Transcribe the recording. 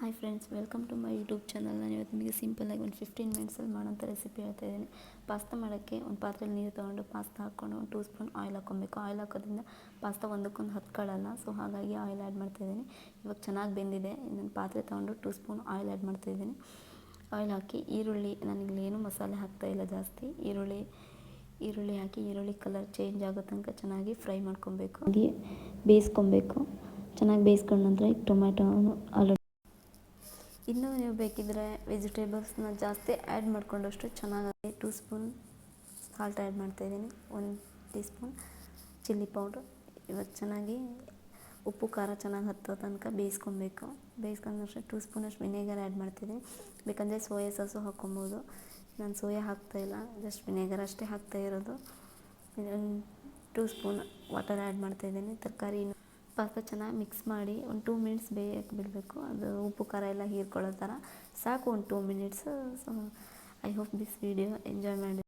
Hi friends, welcome to my YouTube channel. ನಾನು ಇವತ್ತು ನಿಮಗೆ ಸಿಂಪಲ್ಲಾಗಿ ಒಂದು 15 ಮಿನಿಟ್ಸಲ್ಲಿ ಮಾಡೋಂಥ ರೆಸಿಪಿ ಹೇಳ್ತಾ ಇದ್ದೀನಿ. ಪಾಸ್ತಾ ಮಾಡೋಕ್ಕೆ ಒಂದು ಪಾತ್ರೆಯಲ್ಲಿ ನೀರು ತೊಗೊಂಡು ಪಾಸ್ತಾ ಹಾಕ್ಕೊಂಡು ಒಂದು 2 ಸ್ಪೂನ್ ಆಯಿಲ್ ಹಾಕ್ಕೊಬೇಕು. ಆಯಿಲ್ ಹಾಕೋದ್ರಿಂದ ಪಾಸ್ತಾ ಒಂದಕ್ಕೊಂದು ಹತ್ಕೊಳ್ಳಲ್ಲ, ಸೊ ಹಾಗಾಗಿ ಆಯಿಲ್ ಆ್ಯಡ್ ಮಾಡ್ತಾಯಿದ್ದೀನಿ. ಇವಾಗ ಚೆನ್ನಾಗಿ ಬೆಂದಿದೆ. ಇನ್ನೊಂದು ಪಾತ್ರೆ ತೊಗೊಂಡು 2 ಸ್ಪೂನ್ ಆಯಿಲ್ ಆ್ಯಡ್ ಮಾಡ್ತಾಯಿದ್ದೀನಿ. ಆಯಿಲ್ ಹಾಕಿ ಈರುಳ್ಳಿ, ನಾನಿಲ್ಲೇನು ಮಸಾಲೆ ಹಾಕ್ತಾಯಿಲ್ಲ ಜಾಸ್ತಿ. ಈರುಳ್ಳಿ ಹಾಕಿ ಈರುಳ್ಳಿ ಕಲರ್ ಚೇಂಜ್ ಆಗೋ ತನಕ ಚೆನ್ನಾಗಿ ಫ್ರೈ ಮಾಡ್ಕೊಬೇಕು, ಹಾಗೆ ಬೇಯಿಸ್ಕೊಬೇಕು. ಚೆನ್ನಾಗಿ ಬೇಯಿಸ್ಕೊಂಡ ನಂತರ ಈಗ ಟೊಮ್ಯಾಟೊ ಆಲ್ರೆಡಿ ಇನ್ನೂ ನೀವು ಬೇಕಿದ್ದರೆ ವೆಜಿಟೇಬಲ್ಸ್ನ ಜಾಸ್ತಿ ಆ್ಯಡ್ ಮಾಡಿಕೊಂಡಷ್ಟು ಚೆನ್ನಾಗಿ 2 ಸ್ಪೂನ್ ಸಾಲ್ಟ್ ಆ್ಯಡ್ ಮಾಡ್ತಾಯಿದ್ದೀನಿ, 1 ಟೀ ಸ್ಪೂನ್ ಚಿಲ್ಲಿ ಪೌಡ್ರ್. ಇವಾಗ ಚೆನ್ನಾಗಿ ಉಪ್ಪು ಖಾರ ಚೆನ್ನಾಗಿ ಹತ್ತೋ ತನಕ ಬೇಯಿಸ್ಕೊಬೇಕು. ಬೇಯಿಸ್ಕೊಂಡಷ್ಟು 2 ಸ್ಪೂನಷ್ಟು ವಿನೇಗರ್ ಆ್ಯಡ್ ಮಾಡ್ತಿದ್ದೀನಿ. ಬೇಕಂದರೆ ಸೋಯಾ ಸಾಸು ಹಾಕ್ಕೊಬೋದು. ನಾನು ಸೋಯಾ ಹಾಕ್ತಾಯಿಲ್ಲ, ಜಸ್ಟ್ ವಿನೇಗರ್ ಅಷ್ಟೇ ಹಾಕ್ತಾಯಿರೋದು. 2 ಸ್ಪೂನ್ ವಾಟರ್ ಆ್ಯಡ್ ಮಾಡ್ತಾಯಿದ್ದೀನಿ. ತರಕಾರಿ ಪಾಸ್ತಾ ಚೆನ್ನಾಗಿ ಮಿಕ್ಸ್ ಮಾಡಿ ಒಂದು 2 ಮಿನಿಟ್ಸ್ ಬೇಯಕ್ಕೆ ಬಿಡಬೇಕು. ಅದು ಉಪ್ಪು ಖಾರ ಎಲ್ಲ ಹೀರ್ಕೊಳ್ಳೋ ಥರ ಸಾಕು, ಒಂದು 2 minutes. So I hope this video enjoy ಮಾಡಿ.